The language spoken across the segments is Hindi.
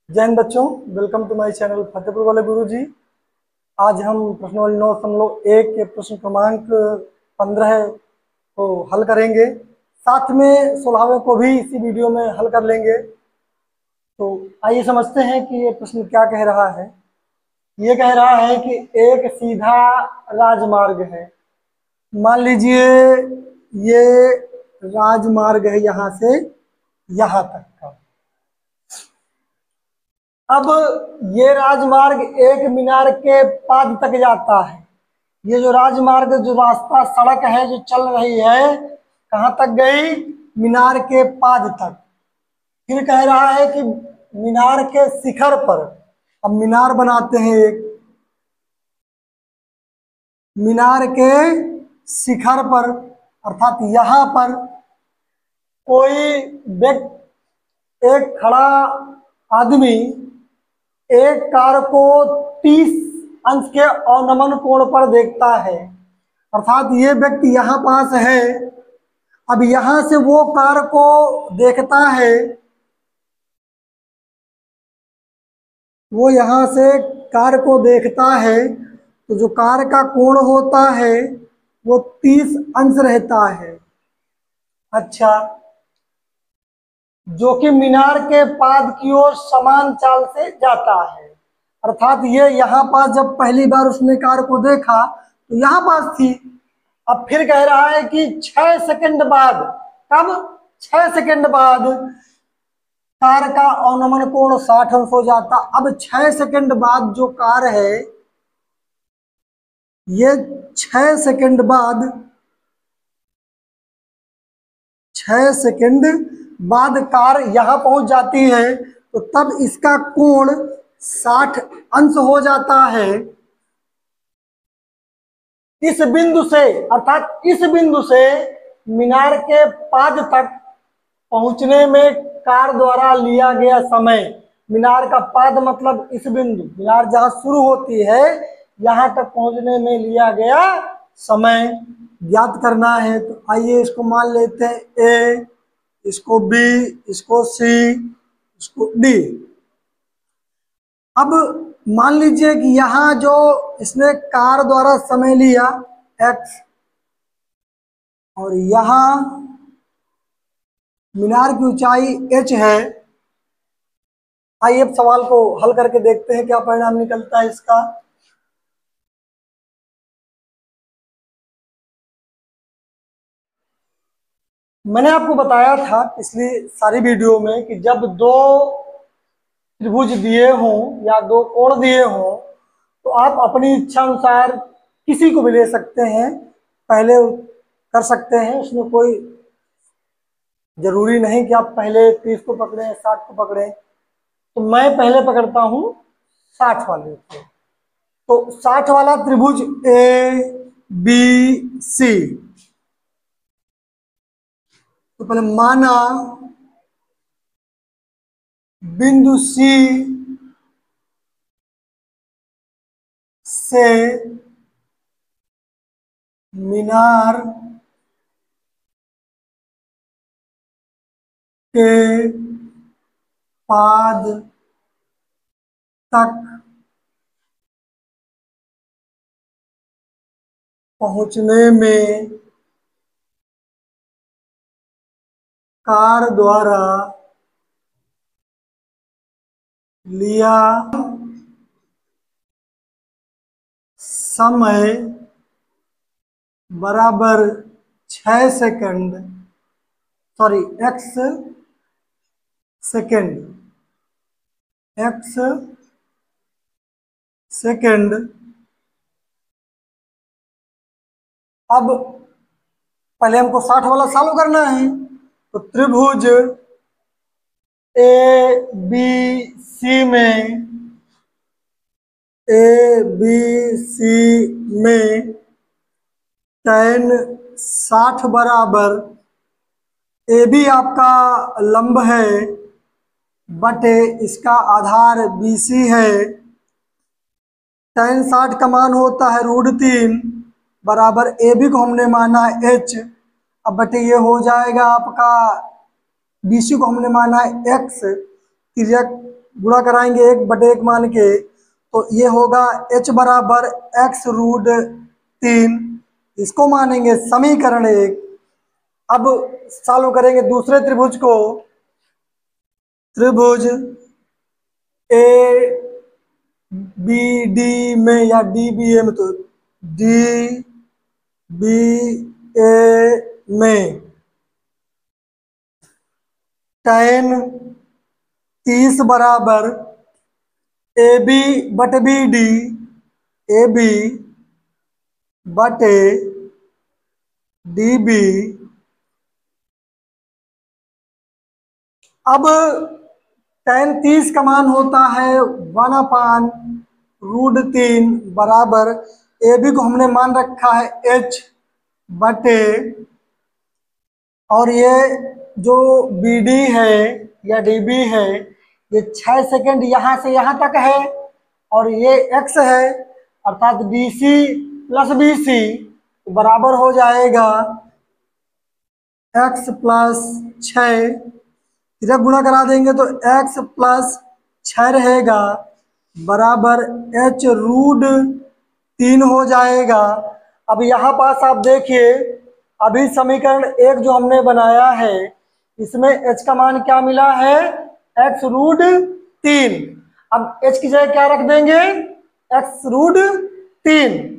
जय हिंद बच्चों, welcome to my channel Fatehpur वाले गुरु जी। आज हम प्रश्नावली 9.1 के प्रश्न क्रमांक 15 को हल करेंगे। साथ में 16वें को भी इसी वीडियो में हल कर लेंगे। तो आइए समझते हैं कि ये प्रश्न क्या कह रहा है। ये कह रहा है कि एक सीधा राजमार्ग है। मान लीजिए ये राजमार्ग है यहाँ से यहाँ तक का। अब ये राजमार्ग एक मीनार के पाद तक जाता है। ये जो राजमार्ग, जो रास्ता, सड़क है जो चल रही है, कहाँ तक गई? मीनार के पाद तक। फिर कह रहा है कि मीनार के शिखर पर, अब मीनार बनाते हैं एक, मीनार के शिखर पर अर्थात यहाँ पर कोई व्यक्ति, एक खड़ा आदमी एक कार को 30 अंश के अवनमन कोण पर देखता है। अर्थात ये व्यक्ति यहाँ पास है। अब यहाँ से वो कार को देखता है, वो यहाँ से कार को देखता है, तो जो कार का कोण होता है वो 30 अंश रहता है। अच्छा, जो कि मीनार के पाद की ओर समान चाल से जाता है। अर्थात ये यहाँ पास जब पहली बार उसने कार को देखा तो यहाँ पास थी। अब फिर कह रहा है कि 6 सेकंड बाद, कब? 6 सेकंड बाद कार का अवनमन कोण 60 अंश हो जाता। अब 6 सेकंड बाद जो कार है, ये 6 सेकंड बाद, 6 सेकंड बाद कार यहाँ पहुंच जाती है, तो तब इसका कोण 60 अंश हो जाता है। इस बिंदु से, अर्थात इस बिंदु से मीनार के पाद तक पहुंचने में कार द्वारा लिया गया समय, मीनार का पाद मतलब इस बिंदु, मीनार जहां शुरू होती है यहां तक पहुंचने में लिया गया समय ज्ञात करना है। तो आइए इसको मान लेते हैं ए, इसको बी, इसको सी, इसको डी। अब मान लीजिए कि यहाँ जो इसने कार द्वारा समय लिया x, और यहाँ मीनार की ऊंचाई h है। आइए अब सवाल को हल करके देखते हैं क्या परिणाम निकलता है इसका। मैंने आपको बताया था पिछली सारी वीडियो में कि जब दो त्रिभुज दिए हों या दो कोण दिए हों तो आप अपनी इच्छा अनुसार किसी को भी ले सकते हैं, पहले कर सकते हैं। उसमें कोई जरूरी नहीं कि आप पहले 30 को पकड़ें, 60 को पकड़ें। तो मैं पहले पकड़ता हूं 60 वाले को। तो 60 वाला त्रिभुज ए बी सी, तो पहले माना बिंदु सी से मीनार के पाद तक पहुंचने में कार द्वारा लिया समय बराबर 6 second, sorry x second, x second. अब पहले हमको 60 वाला सॉल्व करना है। तो त्रिभुज ए बी सी में, ए बी सी में tan 60 बराबर, ए बी आपका लंब है बटे इसका आधार बी सी है। tan 60 का मान होता है √3 बराबर ए बी को हमने माना है h। अब बटे ये हो जाएगा आपका, बी सी को हमने माना है x, तिर्यक गुणा कराएंगे 1/1 मान के, तो ये होगा h बराबर x√3। इसको मानेंगे समीकरण 1। अब सॉल्व करेंगे दूसरे त्रिभुज को। त्रिभुज ए बी डी में या डी बी ए में, तो डी बी ए में tan 30 बराबर ए बी बटे बी डी, ए बी बटे डी बी। अब tan 30 का मान होता है 1/√3 बराबर ए बी को हमने मान रखा है h बटे, और ये जो बी डी है या डी बी है ये 6 सेकंड यहाँ से यहाँ तक है, और ये x है, अर्थात D C plus B C बराबर हो जाएगा x प्लस 6। इधर गुणा करा देंगे तो x प्लस 6 रहेगा बराबर h√3 हो जाएगा। अब यहाँ पास आप देखिए, अभी समीकरण 1 जो हमने बनाया है इसमें h का मान क्या मिला है, x√3। अब h की जगह क्या रख देंगे, x√3।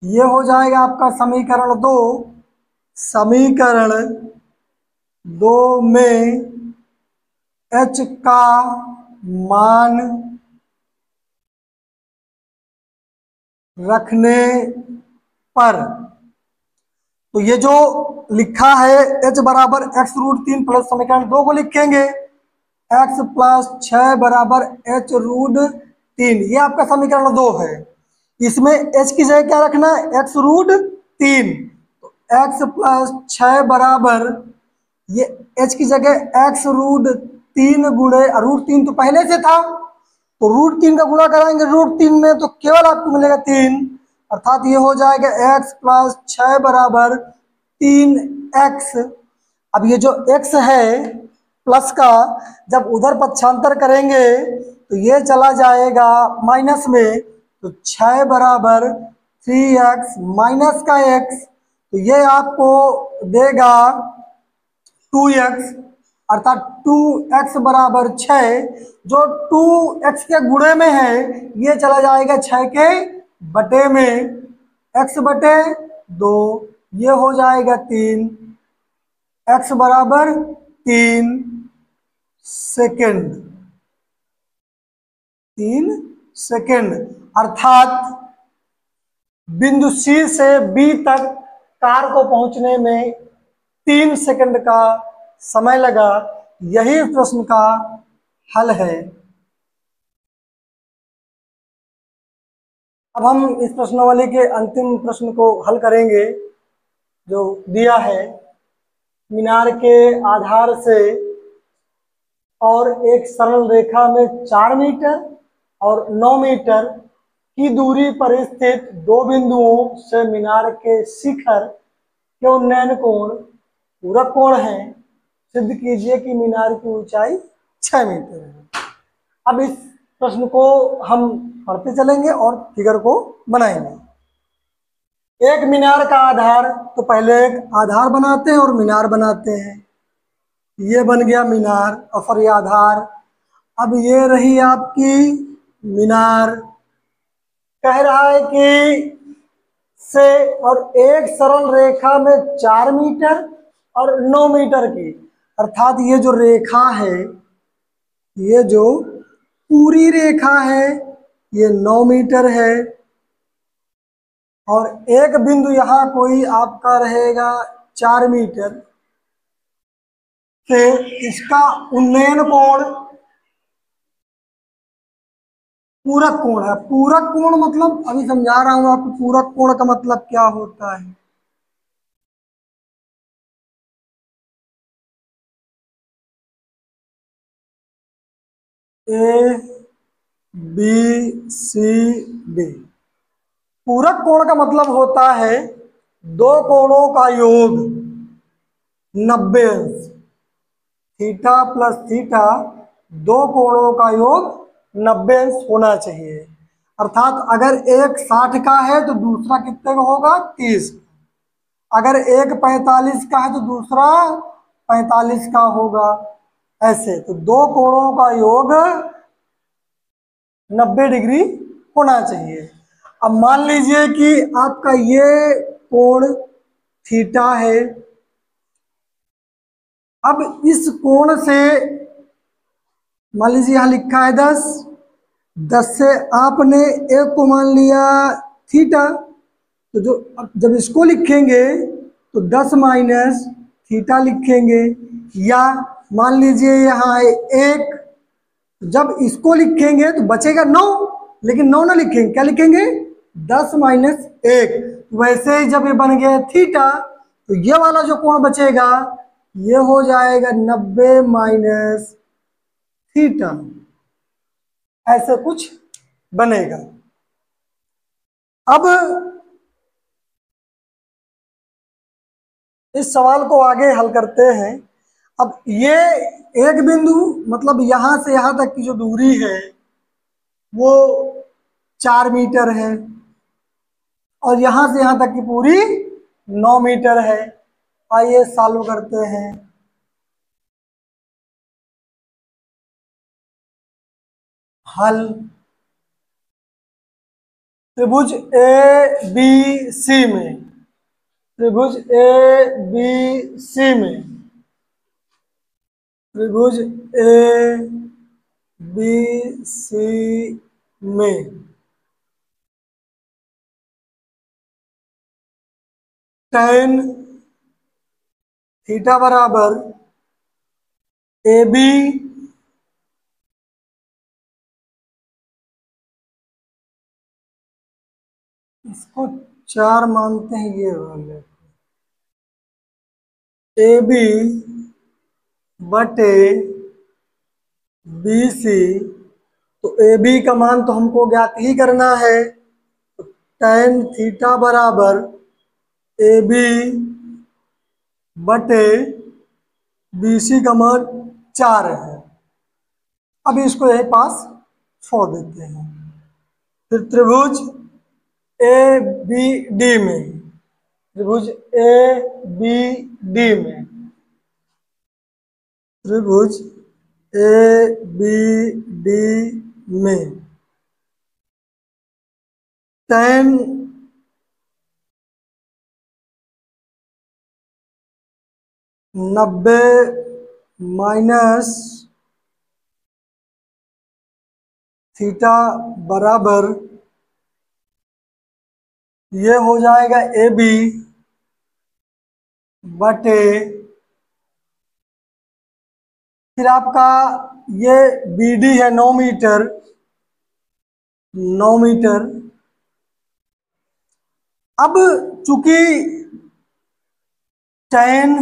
ये हो जाएगा आपका समीकरण 2। समीकरण 2 में h का मान रखने पर, तो ये जो लिखा है h बराबर x√3 प्लस समीकरण 2 को लिखेंगे x प्लस 6 बराबर h√3। ये आपका समीकरण 2 है। इसमें h की जगह क्या रखना है, x√3। तो x प्लस 6 बराबर, ये h की जगह x√3 गुणे √3 तो पहले से था, तो √3 का गुणा कराएंगे √3 में तो केवल आपको मिलेगा 3, अर्थात ये हो जाएगा x प्लस 6 बराबर 3x। अब ये जो x है प्लस का, जब उधर पक्षांतर करेंगे तो ये चला जाएगा माइनस में, तो 6 बराबर 3x माइनस का x, तो ये आपको देगा 2x, अर्थात 2x बराबर 6। जो 2x के गुणे में है ये चला जाएगा 6 के बटे में, x बटे 2, ये हो जाएगा 3, x बराबर 3 सेकेंड, 3 सेकेंड। अर्थात बिंदु C से B तक कार को पहुंचने में 3 सेकंड का समय लगा। यही प्रश्न का हल है। अब हम इस प्रश्नावली के अंतिम प्रश्न को हल करेंगे जो दिया है। मीनार के आधार से और एक सरल रेखा में 4 मीटर और 9 मीटर की दूरी पर स्थित 2 बिंदुओं से मीनार के शिखर के उन्नयन कोण पूरक कोण है। सिद्ध कीजिए कि मीनार की ऊंचाई 6 मीटर है। अब इस प्रश्न को हम पढ़ते चलेंगे और फिगर को बनाएंगे। एक मीनार का आधार, तो पहले एक आधार बनाते हैं और मीनार बनाते हैं। ये बन गया मीनार और फिर ये आधार। अब ये रही आपकी मीनार। कह रहा है कि से और एक सरल रेखा में 4 मीटर और 9 मीटर की, अर्थात ये जो रेखा है, ये जो पूरी रेखा है ये 9 मीटर है, और एक बिंदु यहाँ कोई आपका रहेगा 4 मीटर से इसका उन्नयन कोण पूरक कोण है। पूरक कोण मतलब अभी समझा रहा हूं आपको, पूरक कोण का मतलब क्या होता है। A B C D. पूरक कोण का मतलब होता है 2 कोणों का योग 90 अंश, थीटा प्लस थीटा दो कोणों का योग 90 अंश होना चाहिए। अर्थात अगर एक 60 का है तो दूसरा कितने का होगा, 30। अगर एक 45 का है तो दूसरा 45 का होगा। ऐसे तो दो कोणों का योग 90 डिग्री होना चाहिए। अब मान लीजिए कि आपका ये कोण थीटा है। अब इस कोण से मान लीजिए यहां लिखा है 10, 10 से आपने एक को मान लिया थीटा, तो जो जब इसको लिखेंगे तो 10 माइनस थीटा लिखेंगे। या मान लीजिए यहाँ है एक, जब इसको लिखेंगे तो बचेगा 9, लेकिन 9 ना लिखेंगे, क्या लिखेंगे, 10 माइनस 1। वैसे ही जब ये बन गया थीटा तो ये वाला जो कोण बचेगा ये हो जाएगा 90 माइनस थीटा। ऐसे कुछ बनेगा। अब इस सवाल को आगे हल करते हैं। अब ये एक बिंदु मतलब यहां से यहां तक की जो दूरी है वो 4 मीटर है और यहां से यहां तक की पूरी 9 मीटर है। आइए सॉल्व करते हैं। हल। त्रिभुज ए बी सी में, त्रिभुज ए बी सी में, त्रिभुज ए बी सी में tan थीटा बराबर ए बी इसको 4 मानते हैं, ये वाले ए बी बटे बी सी। तो ए बी का मान तो हमको ज्ञात ही करना है। तो tan थीटा बराबर ए बी बटे बी सी का मान 4 है। अब इसको यही पास छोड़ देते हैं। फिर त्रिभुज ए बी डी में, त्रिभुज ए बी डी में, त्रिभुज ए बी डी में tan 90 माइनस थीटा बराबर ये हो जाएगा ए बी बटे, फिर आपका ये बी डी है 9 मीटर, 9 मीटर। अब चूंकि tan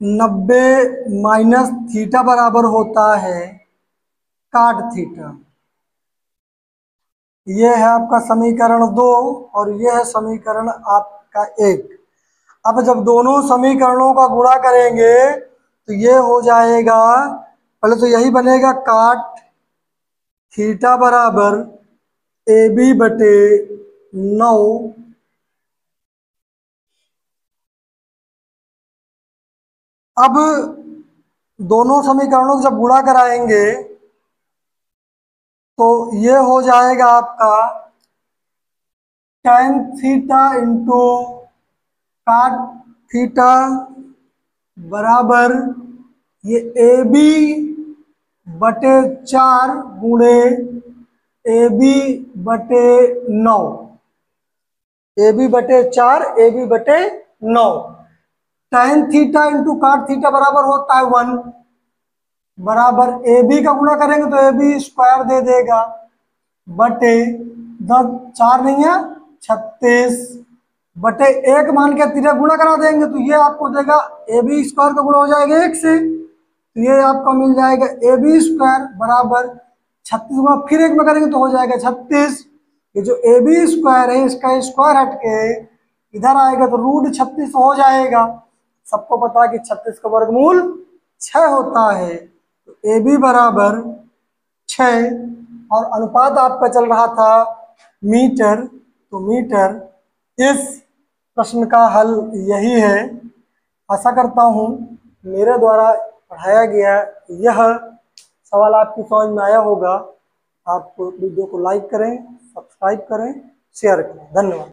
90 माइनस थीटा बराबर होता है काट थीटा। ये है आपका समीकरण 2 और ये है समीकरण आपका 1। अब जब दोनों समीकरणों का गुणा करेंगे तो ये हो जाएगा, पहले तो यही बनेगा काट थीटा बराबर ए बी बटे 9। अब दोनों समीकरणों को जब गुणा कराएंगे तो ये हो जाएगा आपका tan थीटा इंटू काट थीटा बराबर ये ए बी बटे 4 गुणे ए बी बटे 9, ए बी बटे 4 ए बी बटे 9। tan थीटा इंटू काट थीटा बराबर होता है 1, बराबर ए बी का गुणा करेंगे तो ए बी स्क्वायर दे देगा बटे 10, 4 नहीं है 36 बटे 1 मान के तीसरा गुणा करा देंगे तो ये आपको देगा ए बी स्क्वायर का गुणा हो जाएगा 1 से, तो ये आपका मिल जाएगा ए बी स्क्वायर बराबर 36 गुणा फिर 1 में करेंगे तो हो जाएगा 36। ये जो ए बी स्क्वायर है इसका स्क्वायर हट के इधर आएगा तो √36 हो जाएगा। सबको पता है कि 36 का वर्गमूल 6 होता है। तो ए बी बराबर 6, और अनुपात आपका चल रहा था मीटर, तो मीटर। इस प्रश्न का हल यही है। आशा करता हूँ मेरे द्वारा पढ़ाया गया यह सवाल आपकी समझ में आया होगा। आप वीडियो को लाइक करें, सब्सक्राइब करें, शेयर करें। धन्यवाद।